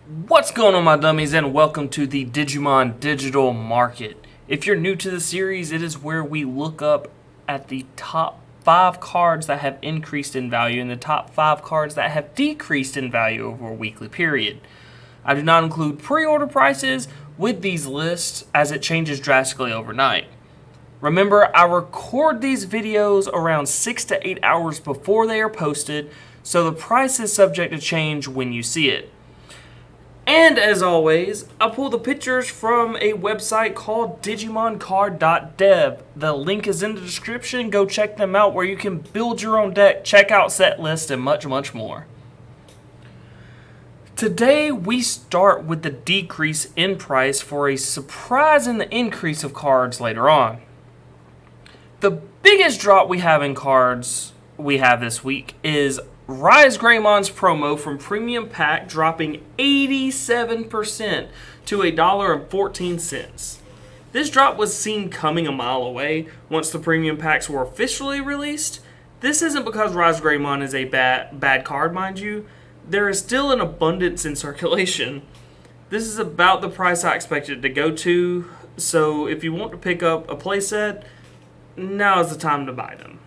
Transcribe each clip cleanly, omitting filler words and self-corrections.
What's going on, my dummies, and welcome to the Digimon Digital Market. If you're new to the series, it is where we look up at the top 5 cards that have increased in value and the top 5 cards that have decreased in value over a weekly period. I do not include pre-order prices with these lists as it changes drastically overnight. Remember, I record these videos around 6 to 8 hours before they are posted, so the price is subject to change when you see it. And as always, I pull the pictures from a website called digimoncard.dev. The link is in the description. Go check them out where you can build your own deck, check out set lists, and much, much more. Today, we start with the decrease in price for a surprise in the increase of cards later on. The biggest drop we have in cards we have this week is Rise Greymon's promo from Premium Pack dropping 87% to $1.14. This drop was seen coming a mile away once the Premium Packs were officially released. This isn't because Rise Greymon is a bad card, mind you. There is still an abundance in circulation. This is about the price I expected it to go to, so if you want to pick up a playset, now is the time to buy them.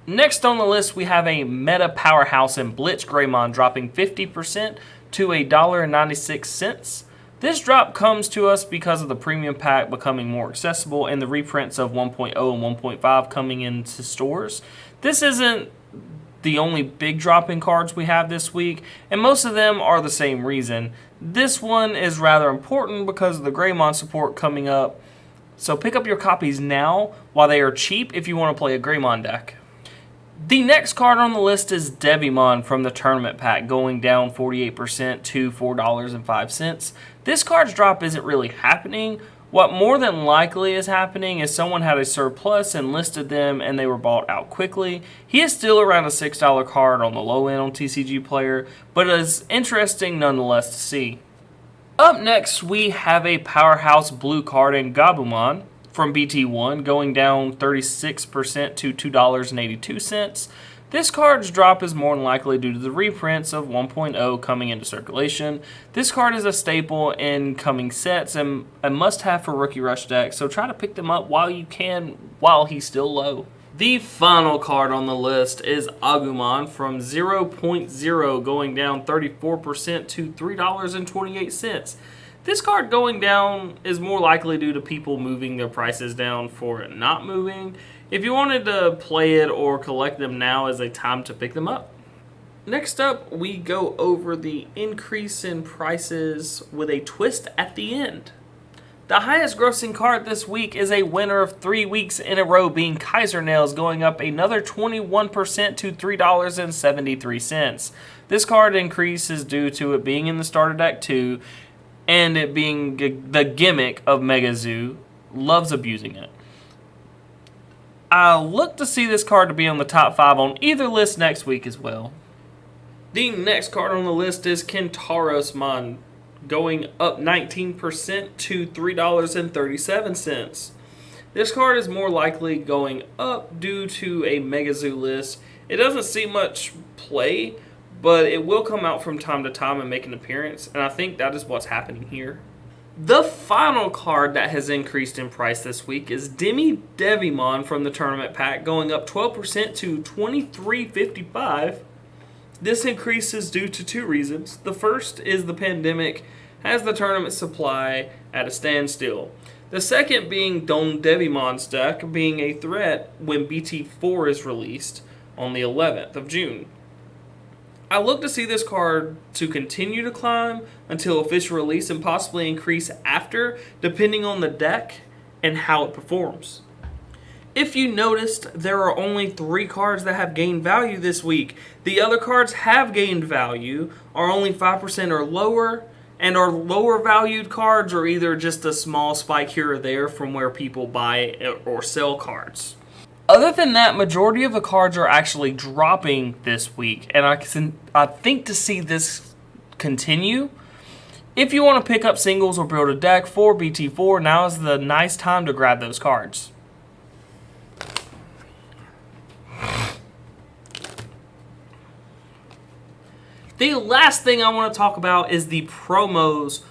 Next on the list, we have a Meta Powerhouse in Blitz Greymon dropping 50% to $1.96. This drop comes to us because of the premium pack becoming more accessible and the reprints of 1.0 and 1.5 coming into stores. This isn't the only big drop in cards we have this week, and most of them are the same reason. This one is rather important because of the Greymon support coming up, so pick up your copies now while they are cheap if you want to play a Greymon deck. The next card on the list is Digimon from the tournament pack, going down 48% to $4.05. This card's drop isn't really happening. What more than likely is happening is someone had a surplus and listed them and they were bought out quickly. He is still around a $6 card on the low end on TCG Player, but it is interesting nonetheless to see. Up next, we have a Powerhouse blue card in Gabumon from BT1, going down 36% to $2.82. This card's drop is more than likely due to the reprints of 1.0 coming into circulation. This card is a staple in coming sets and a must-have for Rookie Rush decks, so try to pick them up while you can, while he's still low. The final card on the list is Agumon from 0.0, going down 34% to $3.28. This card going down is more likely due to people moving their prices down for it not moving. If you wanted to play it or collect them, now is a time to pick them up. Next up, we go over the increase in prices with a twist at the end. The highest grossing card this week is a winner of 3 weeks in a row, being Kaiser Nails, going up another 21% to $3.73. This card increase is due to it being in the starter deck too, and it being the gimmick of Mega Zoo. Loves abusing it. I look to see this card to be on the top 5 on either list next week as well. The next card on the list is Kentarosmon, going up 19% to $3.37. This card is more likely going up due to a Mega Zoo list. It doesn't see much play, but it will come out from time to time and make an appearance, and I think that is what's happening here. The final card that has increased in price this week is Digimon from the tournament pack, going up 12% to $23.55. This increase is due to 2 reasons. The first is the pandemic has the tournament supply at a standstill. The second being Don Digimon's deck being a threat when BT4 is released on the 11th of June. I look to see this card to continue to climb until official release and possibly increase after, depending on the deck and how it performs. If you noticed, there are only 3 cards that have gained value this week. The other cards have gained value, are only 5% or lower, and our lower valued cards are either just a small spike here or there from where people buy or sell cards. Other than that, majority of the cards are actually dropping this week, and I think to see this continue, if you want to pick up singles or build a deck for BT4, now is the nice time to grab those cards. The last thing I want to talk about is the promos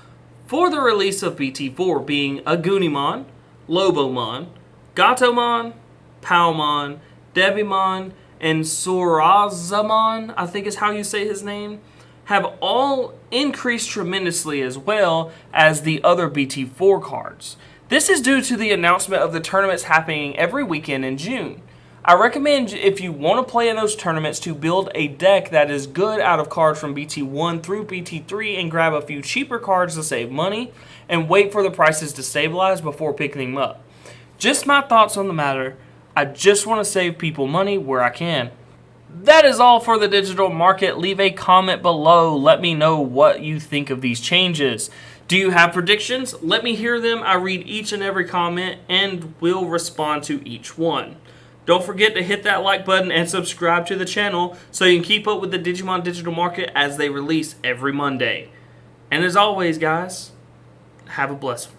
for the release of BT4, being Agunimon, Lobomon, Gatomon, Palmon, Devimon, and Sorazamon, I think is how you say his name, have all increased tremendously, as well as the other BT4 cards. This is due to the announcement of the tournaments happening every weekend in June. I recommend, if you want to play in those tournaments, to build a deck that is good out of cards from BT1 through BT3 and grab a few cheaper cards to save money and wait for the prices to stabilize before picking them up. Just my thoughts on the matter. I just want to save people money where I can. That is all for the digital market. Leave a comment below. Let me know what you think of these changes. Do you have predictions? Let me hear them. I read each and every comment and will respond to each one. Don't forget to hit that like button and subscribe to the channel so you can keep up with the Digimon digital market as they release every Monday. And as always, guys, have a blessed one.